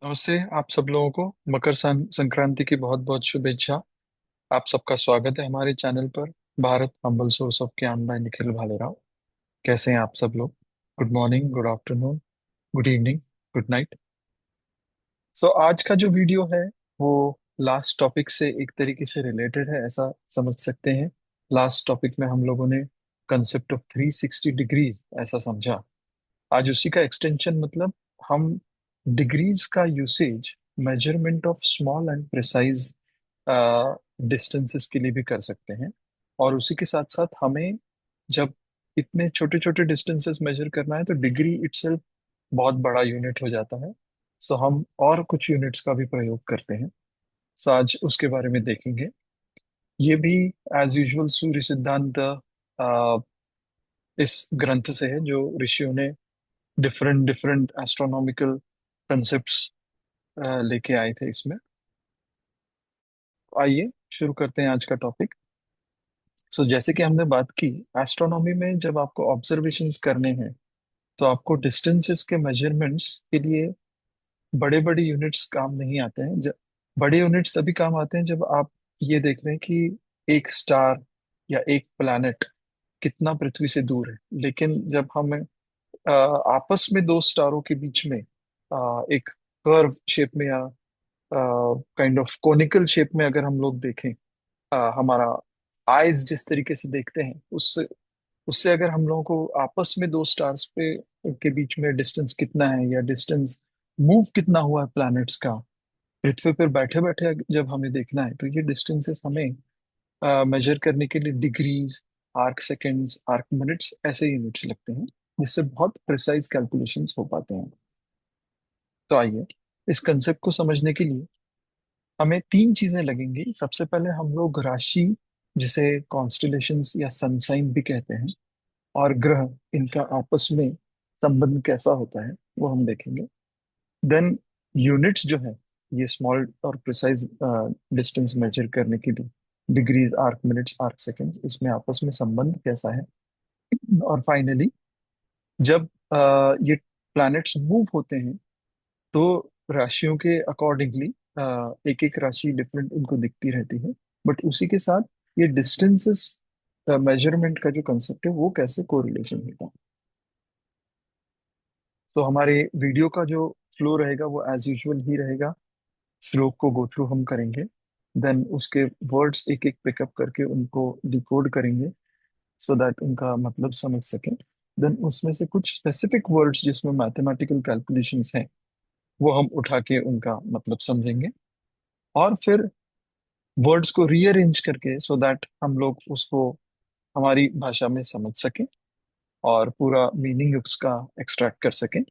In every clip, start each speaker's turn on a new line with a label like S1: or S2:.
S1: नमस्ते आप सब लोगों को मकर संक्रांति की बहुत बहुत शुभेच्छा। आप सबका स्वागत है हमारे चैनल पर। भारत हम्बल सोर्स ऑफ ज्ञान बाय निखिल भालेराव। कैसे हैं आप सब लोग? Good morning, good afternoon, good evening, good night. So आज का जो वीडियो है वो लास्ट टॉपिक से एक तरीके से रिलेटेड है, ऐसा समझ सकते हैं। लास्ट टॉपिक में हम लोगों ने कंसेप्ट ऑफ 360 डिग्रीज ऐसा समझा। आज उसी का एक्सटेंशन, मतलब हम डिग्रीज का usage measurement of small and precise distances के लिए भी कर सकते हैं। और उसी के साथ साथ हमें जब इतने छोटे छोटे डिस्टेंसेस मेजर करना है तो डिग्री इटसेल्फ बहुत बड़ा यूनिट हो जाता है। सो हम और कुछ यूनिट्स का भी प्रयोग करते हैं। सो आज उसके बारे में देखेंगे। ये भी एज यूजुअल सूर्य सिद्धांत इस ग्रंथ से है जो ऋषियों ने डिफरेंट डिफरेंट एस्ट्रोनॉमिकल कंसेप्ट्स लेके आए थे इसमें। आइए शुरू करते हैं आज का टॉपिक। सो जैसे कि हमने बात की, एस्ट्रोनॉमी में जब आपको ऑब्जर्वेशंस करने हैं तो आपको डिस्टेंसेस के मेजरमेंट्स के लिए बड़े बड़े यूनिट्स काम नहीं आते हैं। जब बड़े यूनिट्स तभी काम आते हैं जब आप ये देख रहे हैं कि एक स्टार या एक प्लैनेट कितना पृथ्वी से दूर है। लेकिन जब हम आपस में दो स्टारों के बीच में एक कर्व शेप में या काइंड ऑफ कोनिकल शेप में अगर हम लोग देखें, हमारा आईज जिस तरीके से देखते हैं उससे उससे अगर हम लोगों को आपस में दो स्टार्स पे के बीच में डिस्टेंस कितना है या डिस्टेंस मूव कितना हुआ है प्लैनेट्स का पृथ्वी पर बैठे बैठे जब हमें देखना है तो ये डिस्टेंसेस हमें मेजर करने के लिए degrees, arc seconds, arc minutes ऐसे यूनिट्स लगते हैं, जिससे बहुत प्रिसाइज कैलकुलेशंस हो पाते हैं। तो आइए, इस कंसेप्ट को समझने के लिए हमें तीन चीजें लगेंगी। सबसे पहले हम लोग राशि, जिसे कॉन्स्टलेशंस या सन साइन भी कहते हैं, और ग्रह, इनका आपस में संबंध कैसा होता है वो हम देखेंगे। देन यूनिट्स जो है, ये स्मॉल और प्रिसाइज डिस्टेंस मेजर करने के लिए degrees, arc minutes, arc seconds, इसमें आपस में संबंध कैसा है। और फाइनली जब ये प्लैनेट्स मूव होते हैं तो राशियों के अकॉर्डिंगली एक एक राशि डिफरेंट उनको दिखती रहती है। बट उसी के साथ ये डिस्टेंसेस मेजरमेंट का जो कंसेप्ट है वो कैसे कोरिलेशन होता है। तो हमारे वीडियो का जो फ्लो रहेगा वो एज यूजुअल ही रहेगा। श्लोक को गो थ्रू हम करेंगे, देन उसके वर्ड्स एक एक पिकअप करके उनको डिकोड करेंगे सो दैट उनका मतलब समझ सकें। देन उसमें से कुछ स्पेसिफिक वर्ड्स जिसमें मैथमेटिकल कैलकुलेशंस हैं वो हम उठा के उनका मतलब समझेंगे। और फिर वर्ड्स को रीअरेंज करके सो दैट हम लोग उसको हमारी भाषा में समझ सकें और पूरा मीनिंग उसका एक्सट्रैक्ट कर सकें।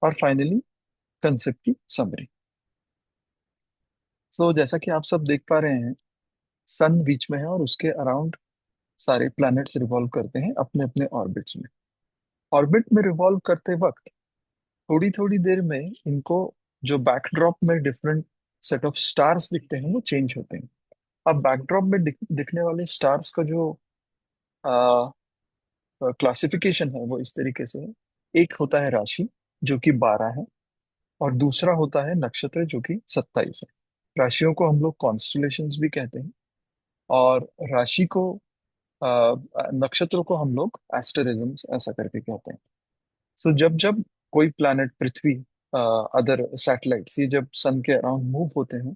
S1: और फाइनली कंसेप्ट की समरी। सो जैसा कि आप सब देख पा रहे हैं, सन बीच में है और उसके अराउंड सारे प्लैनेट्स रिवॉल्व करते हैं अपने अपने ऑर्बिट्स में। ऑर्बिट में रिवॉल्व करते वक्त थोड़ी थोड़ी देर में इनको जो बैकड्रॉप में डिफरेंट सेट ऑफ स्टार्स दिखते हैं वो चेंज होते हैं। अब बैकड्रॉप में दिखने वाले स्टार्स का जो क्लासिफिकेशन है वो इस तरीके से है। एक होता है राशि जो कि 12 है, और दूसरा होता है नक्षत्र जो कि 27 है। राशियों को हम लोग कॉन्स्टलेशंस भी कहते हैं, और राशि को नक्षत्रों को हम लोग एस्टेरिज्म्स ऐसा करके कहते हैं। सो जब जब कोई प्लैनेट पृथ्वी, अदर सैटेलाइट्स, ये जब सन के अराउंड मूव होते हैं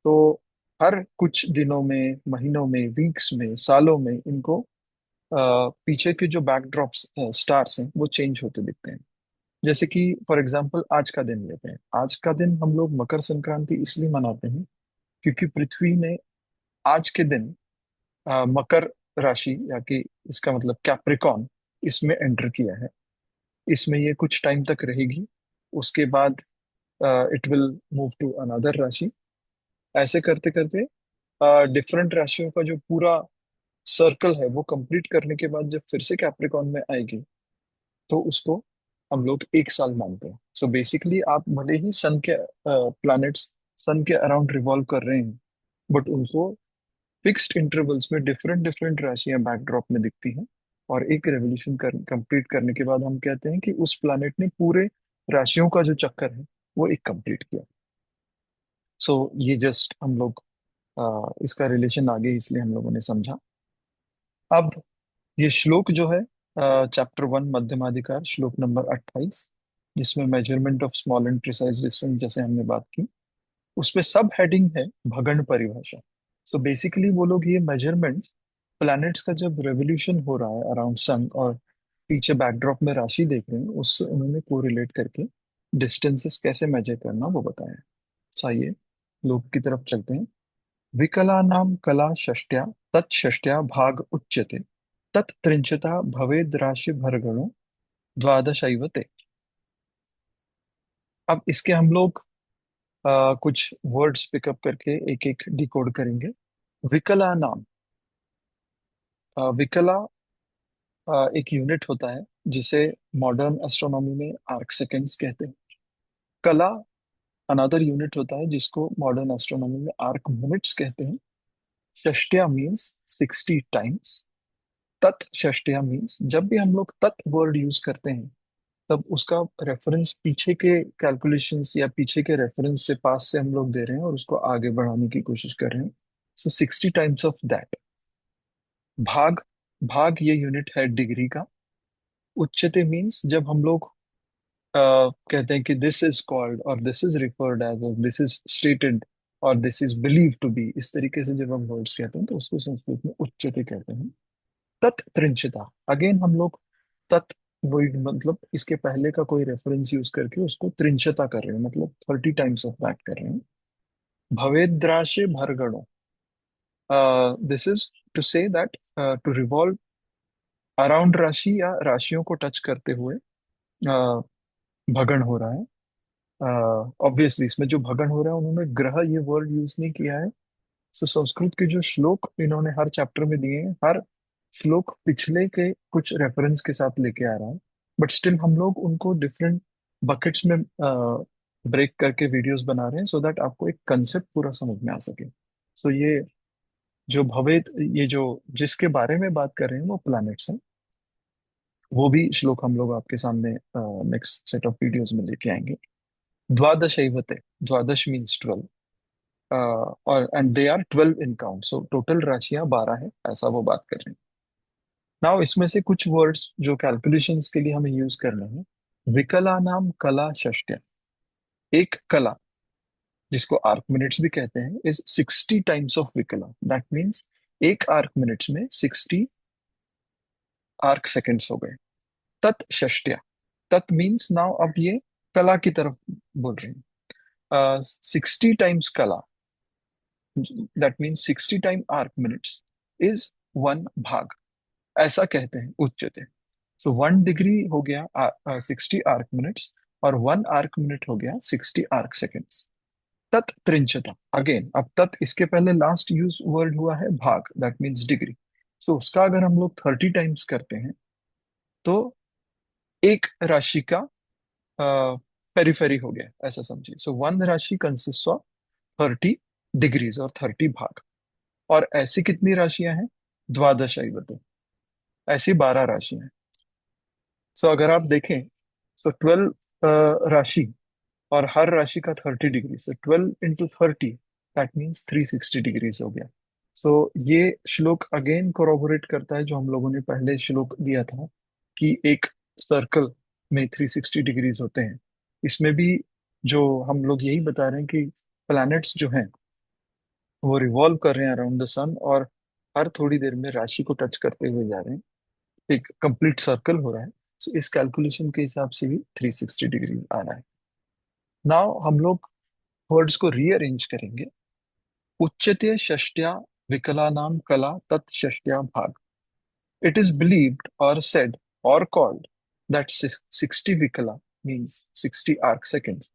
S1: तो हर कुछ दिनों में, महीनों में, वीक्स में, सालों में इनको पीछे के जो बैकड्रॉप्स स्टार्स हैं वो चेंज होते दिखते हैं। जैसे कि फॉर एग्जांपल आज का दिन लेते हैं। आज का दिन हम लोग मकर संक्रांति इसलिए मनाते हैं क्योंकि पृथ्वी ने आज के दिन मकर राशि, या कि इसका मतलब कैप्रिकॉन, इसमें एंटर किया है। इसमें ये कुछ टाइम तक रहेगी, उसके बाद it will move to another rashi. ऐसे करते करते डिफरेंट राशियों का जो पूरा सर्कल है वो कंप्लीट करने के बाद जब फिर से कैप्रिकॉन में आएगी तो उसको हम लोग एक साल मानते हैं। सो बेसिकली आप भले ही सन के प्लैनेट्स सन के अराउंड रिवॉल्व कर रहे हैं, बट उनको फिक्स्ड इंटरवल्स में डिफरेंट डिफरेंट राशियां बैकड्रॉप में दिखती हैं। और एक रेवोल्यूशन कंप्लीट करने के बाद हम कहते हैं कि उस प्लैनेट ने पूरे राशियों का जो चक्कर है वो एक कंप्लीट किया। सो ये जस्ट हम लोग इसका रिलेशन आगे इसलिए हम लोगों ने समझा। अब ये श्लोक जो है चैप्टर 1 मध्यमाधिकार श्लोक नंबर 28, जिसमें measurement of small and precise distance जैसे हमने बात की, उस पे सब हेडिंग है भगण परिभाषा। सो बेसिकली वो लोग ये मेजरमेंट प्लैनेट्स का जब रेवोल्यूशन हो रहा है अराउंड सन और पीछे बैकड्रॉप में राशि देख रहे हैं, उससे उन्होंने कोरिलेट करके डिस्टेंसेस कैसे मेजर करना वो बताया। चाहिए लोग की तरफ चलते हैं। विकलानां कला षष्ट्या तत्षष्ट्या भाग उच्यते तत्त्रिंशता भवेद् राशि भरगणो द्वादशैव ते। अब इसके हम लोग कुछ वर्ड्स पिकअप करके एक एक डिकोड करेंगे। विकला नाम, विकला एक यूनिट होता है जिसे मॉडर्न एस्ट्रोनॉमी में आर्क सेकेंड्स कहते हैं। कला अनदर यूनिट होता है जिसको मॉडर्न एस्ट्रोनॉमी में आर्क मिनट्स कहते हैं। षष्ट्या मीन्स 60 टाइम्स। तत् षष्ट्या मीन्स जब भी हम लोग तत् वर्ड यूज करते हैं तब उसका रेफरेंस पीछे के कैलकुलेशंस या पीछे के रेफरेंस से पास से हम लोग दे रहे हैं और उसको आगे बढ़ाने की कोशिश कर रहे हैं। सो 60 टाइम्स ऑफ दैट। भाग, भाग ये यूनिट है डिग्री का। उच्चते मीन्स जब हम लोग कहते हैं कि दिस इज कॉल्ड और this is referred as, this is stated और this is believe to be, इस तरीके से जब हम वर्ड्स कहते हैं तो उसको संस्कृत में उच्चते कहते हैं। तत्त्रिंशता, अगेन हम लोग तत् वर्ड मतलब इसके पहले का कोई रेफरेंस यूज करके उसको त्रिंशता कर रहे हैं, मतलब 30 टाइम्स ऑफ दैट कर रहे हैं। भवेद्राशे भरगणो, this is to say that to revolve around राशि या राशियों को टच करते हुए भगण हो रहा है। ऑब्वियसली इसमें जो भगण हो रहा है उन्होंने ग्रह ये वर्ड यूज नहीं किया है। तो संस्कृत के जो श्लोक इन्होंने हर चैप्टर में दिए हैं, हर श्लोक पिछले के कुछ रेफरेंस के साथ लेके आ रहा है, बट स्टिल हम लोग उनको डिफरेंट बकेट्स में ब्रेक करके वीडियोस बना रहे हैं सो दैट आपको एक कंसेप्ट पूरा समझ में आ सके। सो ये जो भवेद, ये जो जिसके बारे में बात कर रहे हैं वो प्लैनेट्स हैं। वो भी श्लोक हम लोग आपके सामने नेक्स्ट सेट ऑफ वीडियोस में लेके आएंगे। द्वादश एवते, द्वादश मीन्स 12, और and they are 12 in count, so total राशियां 12 है, ऐसा वो बात कर रहे हैं। नाउ इसमें से कुछ वर्ड्स जो कैलकुलेशंस के लिए हमें यूज करने हैं। विकला नाम कला षष्ट्या, एक कला जिसको आर्क मिनट्स भी कहते हैं इज 60 टाइम्स ऑफ विकला। दैट मीन्स एक आर्क मिनट्स में 60 आर्क सेकेंड्स हो गए। तत् षष्ट्या, तत् मीन्स नाउ अब ये कला की तरफ बोल रहे हैं। 60 टाइम्स कला, that means 60 time arc minutes is one भाग, ऐसा कहते हैं उच्चते। सो 1 डिग्री हो गया 60 आर्क मिनट्स और 1 आर्क मिनट हो गया 60 आर्क सेकेंड्स। तत् त्रिंशता, अगेन अब तत् इसके पहले लास्ट यूज वर्ड हुआ है भाग, दैट मीन्स डिग्री। सो उसका अगर हम लोग 30 टाइम्स करते हैं तो एक राशि का पेरिफेरी हो गया, ऐसा समझिए। सो वन राशि कंसिस्ट ऑफ 30 डिग्रीज और 30 भाग। और ऐसी कितनी राशियां हैं? द्वादश आइवते, ऐसी 12 राशियां हैं। सो अगर आप देखें तो 12 राशि और हर राशि का 30 degree, so 12 into 30, that means 360 degrees हो गया। सो ये श्लोक अगेन कोरोबोरेट करता है जो हम लोगों ने पहले श्लोक दिया था कि एक सर्कल में 360 डिग्रीज होते हैं। इसमें भी जो हम लोग यही बता रहे हैं कि प्लैनेट्स जो हैं वो रिवॉल्व कर रहे हैं अराउंड द सन और हर थोड़ी देर में राशि को टच करते हुए जा रहे हैं, एक कंप्लीट सर्कल हो रहा है। सो इस कैलकुलेशन के हिसाब से भी 360 डिग्रीज आ रहा है। नाउ हम लोग वर्ड्स को रीअरेंज करेंगे। उच्यते षष्ट्या विकलानां कला तत् षष्ट्या भाग। इट इज बिलीव्ड और said or called that 60 vikala means 60 arc seconds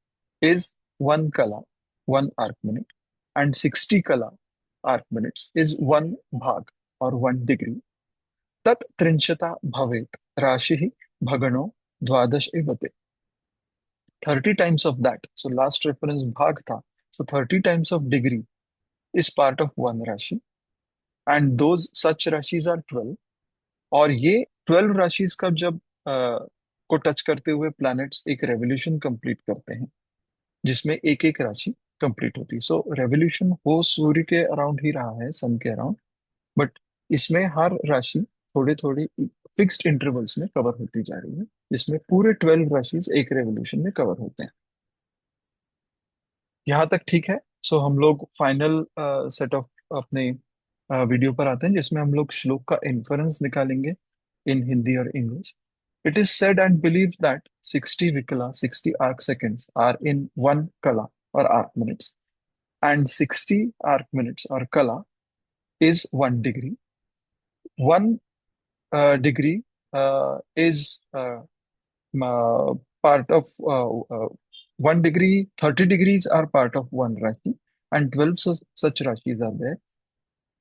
S1: is one kala, 1 arc minute, and 60 kala arc minutes is one bhag or 1 degree. tat trinshata bhavet rashi bhagano द्वादश एवते। 30 times of that, so last reference भाग था, so 30 times of degree is part of one राशि and those such राशिज are 12। और ये 12 राशिज का जब को टच करते हुए प्लैनेट्स एक रेवोल्यूशन कंप्लीट करते हैं जिसमें एक एक राशि कंप्लीट होती है। सो रेवोल्यूशन हो सूर्य के अराउंड ही रहा है, सन के अराउंड, बट इसमें हर राशि थोड़े थोड़े फिक्स्ड इंटरवल्स में कवर होती जा रही है, जिसमें पूरे 12 राशिज एक रेवोल्यूशन में कवर होते हैं। यहाँ तक ठीक है। सो हम लोग फाइनल सेट ऑफ अपने वीडियो पर आते हैं, जिसमें हम लोग श्लोक का इन्फरेंस निकालेंगे इन हिंदी और English. It is said and believe that 60 vikala 60 arc seconds are in one kala और arc minutes, and 60 arc minutes और कला is 1 degree. 1 degree is part of 1 degree, 30 degrees are part of one Rashi, and 12 such Rashis are there.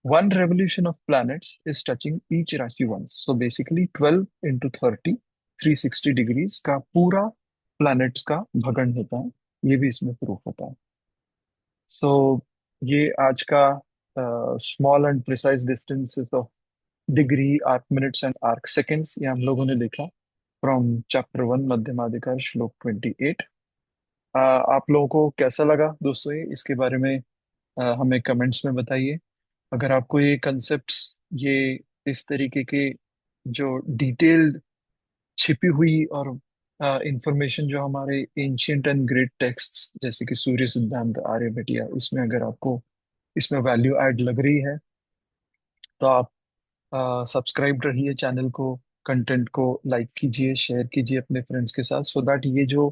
S1: One revolution of planets is touching each Rashi once. So basically 12 into 30, 360 degrees का पूरा planets का भगन होता है। ये भी इसमें proof होता है। सो ये आज का small and precise distances of degree, arc minutes and arc seconds, ये हम लोगों ने देखा फ्रॉम चैप्टर 1 मध्यमाधिकार श्लोक 28। आप लोगों को कैसा लगा दोस्तों, ये इसके बारे में हमें कमेंट्स में बताइए। अगर आपको ये कंसेप्ट्स, ये इस तरीके के जो डिटेल्ड छिपी हुई और इंफॉर्मेशन जो हमारे एंशियंट एंड ग्रेट टेक्स्ट्स जैसे कि सूर्य सिद्धांत, आर्यभट्टिया, इसमें अगर आपको इसमें वैल्यू ऐड लग रही है, तो आप सब्सक्राइब रहिए चैनल को, कंटेंट को लाइक कीजिए, शेयर कीजिए अपने फ्रेंड्स के साथ, सो दैट ये जो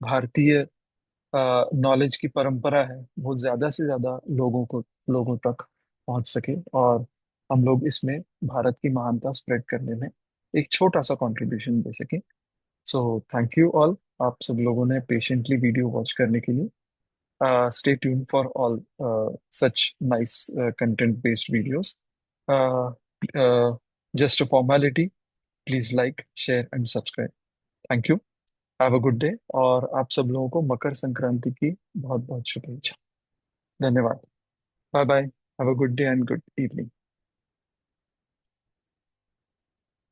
S1: भारतीय नॉलेज की परंपरा है वो ज्यादा से ज्यादा लोगों तक पहुंच सके, और हम लोग इसमें भारत की महानता स्प्रेड करने में एक छोटा सा कंट्रीब्यूशन दे सके। सो थैंक यू ऑल, आप सब लोगों ने पेशेंटली वीडियो वॉच करने के लिए। Stay tuned for all such nice content-based videos. Uh, just a formality. Please like, share, and subscribe. Thank you. Have a good day. और आप सब लोगों को मकर संक्रांति की बहुत बहुत शुभेच्छा। धन्यवाद। Bye bye. Have a good day and good evening.